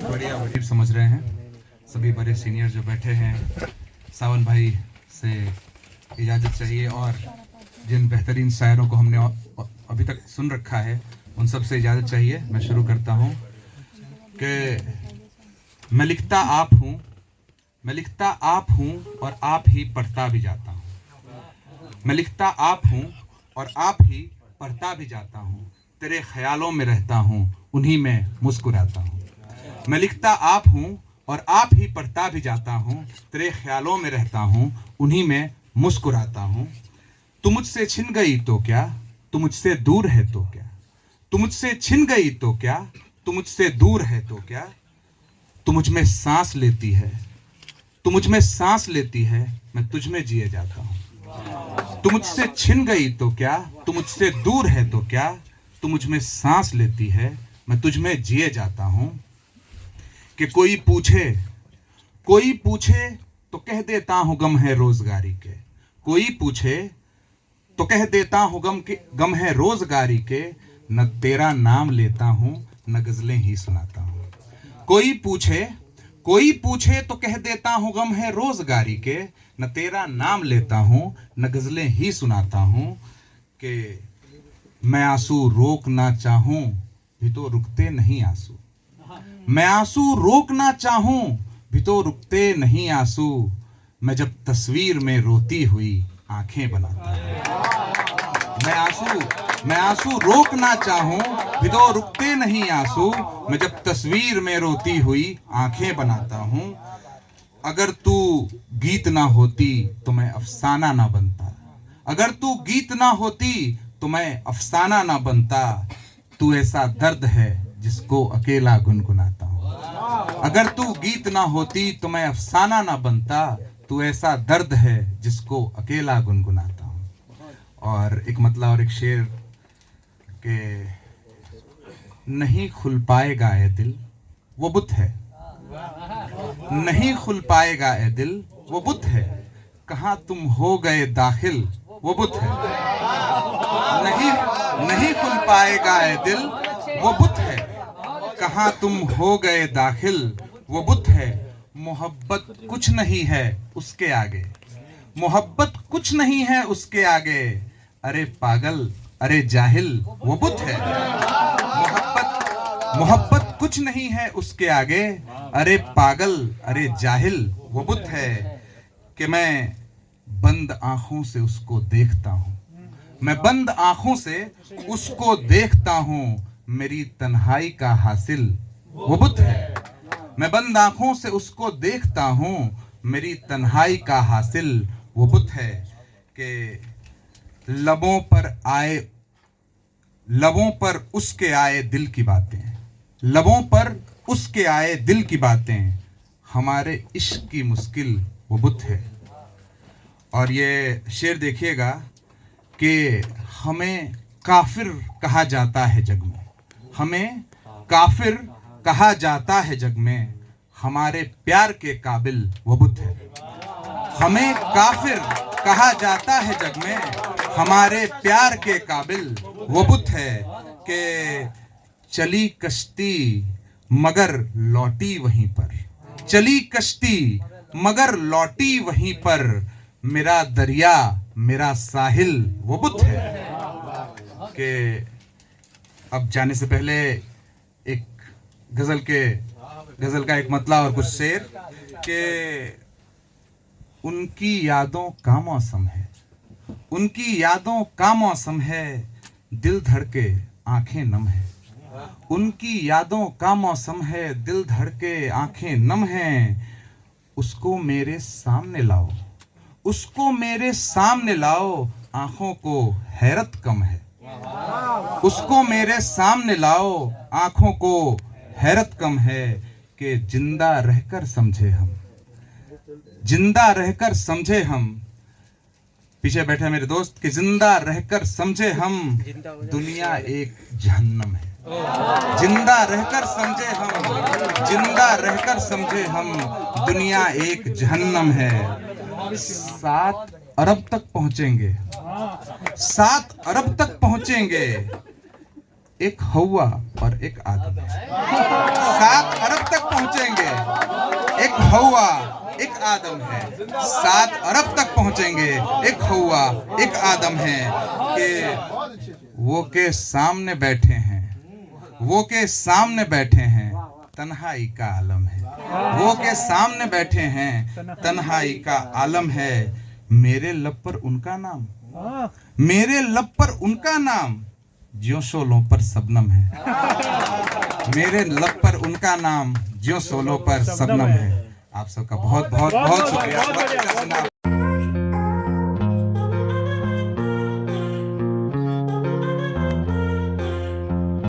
बढ़िया समझ रहे हैं सभी बड़े सीनियर जो बैठे हैं। सावन भाई से इजाज़त चाहिए और जिन बेहतरीन शायरों को हमने अभी तक सुन रखा है उन सब से इजाज़त चाहिए। मैं शुरू करता हूँ कि मैं लिखता आप हूँ, मैं लिखता आप हूँ और आप ही पढ़ता भी जाता हूँ। मैं लिखता आप हूँ और आप ही पढ़ता भी जाता हूँ। तेरे ख्यालों में रहता हूँ, उन्हीं में मुस्कुराता हूँ। मैं लिखता आप हूँ और आप ही पढ़ता भी जाता हूँ। तेरे ख्यालों में रहता हूँ, उन्हीं में मुस्कुराता हूँ। तू मुझसे छिन गई तो क्या, तू मुझसे दूर है तो क्या। तू मुझसे छिन गई तो क्या, तू मुझसे दूर है तो क्या। तू मुझ में सांस लेती है, तू मुझ में सांस लेती है, मैं तुझ में जिए जाता हूँ। तू मुझसे छिन गई तो क्या, तू मुझसे दूर है तो क्या। तू मुझ में सांस लेती है, मैं तुझ में जिए जाता हूँ। कि कोई पूछे तो कह देता हूँ गम है रोजगारी के। कोई पूछे तो कह देता हूँ गम है रोजगारी के। न तेरा नाम लेता हूँ, न गजलें ही सुनाता हूँ। कोई पूछे तो कह देता हूँ गम है रोजगारी के। न तेरा नाम लेता हूँ, न गजलें ही सुनाता हूँ। कि मैं आंसू रोक ना चाहूं भी तो रुकते नहीं आंसू। मैं आंसू रोकना चाहूं भी तो रुकते नहीं आंसू। मैं जब तस्वीर में रोती हुई आंखें बनाता हूं। मैं आंसू रोकना चाहूं भी तो रुकते नहीं आंसू। मैं जब तस्वीर में रोती हुई आंखें बनाता हूं। अगर तू गीत ना होती तो मैं अफसाना ना बनता। अगर तू गीत ना होती तो मैं अफसाना ना बनता। तू ऐसा दर्द है जिसको अकेला गुनगुनाता हूँ। अगर तू गीत ना होती तो मैं अफसाना ना बनता। तू ऐसा दर्द है जिसको अकेला गुनगुनाता हूँ। और एक मतलब और एक शेर के नहीं खुल पाएगा ए दिल वो बुत है। नहीं खुल पाएगा ए दिल वो बुत है। कहाँ तुम हो गए दाखिल वो बुत है। नहीं खुल पाएगा ए दिल वो बुत है। कहाँ तुम हो गए दाखिल वो बुत है। मोहब्बत कुछ नहीं है उसके आगे। मोहब्बत कुछ नहीं है उसके आगे। अरे पागल अरे जाहिल वो बुत है। मोहब्बत कुछ नहीं है उसके आगे। अरे पागल अरे जाहिल वो बुत है। कि मैं बंद आंखों से उसको देखता हूँ। मैं बंद आंखों से उसको देखता हूँ। मेरी तन्हाई का हासिल वो बुत है। मैं बंद आंखों से उसको देखता हूँ। मेरी तन्हाई का हासिल वो बुत है। कि लबों पर उसके आए दिल की बातें। लबों पर उसके आए दिल की बातें। हमारे इश्क की मुश्किल वो बुत है। और ये शेर देखिएगा कि हमें काफिर कहा जाता है जग में। हमें काफिर कहा जाता है जग में। हमारे प्यार के काबिल वो बुत है। हमें काफिर कहा जाता है जग में। हमारे प्यार के काबिल वो बुत है। कि चली कश्ती मगर लौटी वहीं पर। चली कश्ती मगर लौटी वहीं पर। मेरा दरिया मेरा साहिल वो बुत है। कि अब जाने से पहले एक गजल का एक मतला और कुछ शेर। कि उनकी यादों का मौसम है। उनकी यादों का मौसम है। दिल धड़के आंखें नम है। उनकी यादों का मौसम है। दिल धड़के आंखें नम हैं। उसको मेरे सामने लाओ। उसको मेरे सामने लाओ। आंखों को हैरत कम है। उसको मेरे सामने लाओ। आंखों को हैरत कम है। कि जिंदा रहकर समझे हम। जिंदा रहकर समझे हम। पीछे बैठे मेरे दोस्त कि जिंदा रहकर समझे हम दुनिया एक जहन्नम है। जिंदा रहकर समझे हम। जिंदा रहकर समझे हम दुनिया एक जहन्नम है। 7 अरब तक पहुंचेंगे, 7 अरब तक पहुंचेंगे। एक हवा और एक आदम है। 7 अरब तक पहुंचेंगे, एक हवा एक आदम है। 7 अरब तक पहुंचेंगे, एक हवा एक आदम है। कि वो के सामने बैठे हैं, वो के सामने बैठे हैं, तन्हाई का आलम है। वो के सामने बैठे हैं, तन्हाई का आलम है। मेरे लब पर उनका नाम, मेरे लब पर उनका नाम, ज्यों शोलों पर शबनम है। मेरे लब पर उनका नाम, ज्यों शोलों पर शबनम है। आप सबका बहुत बहुत बहुत शुक्रिया।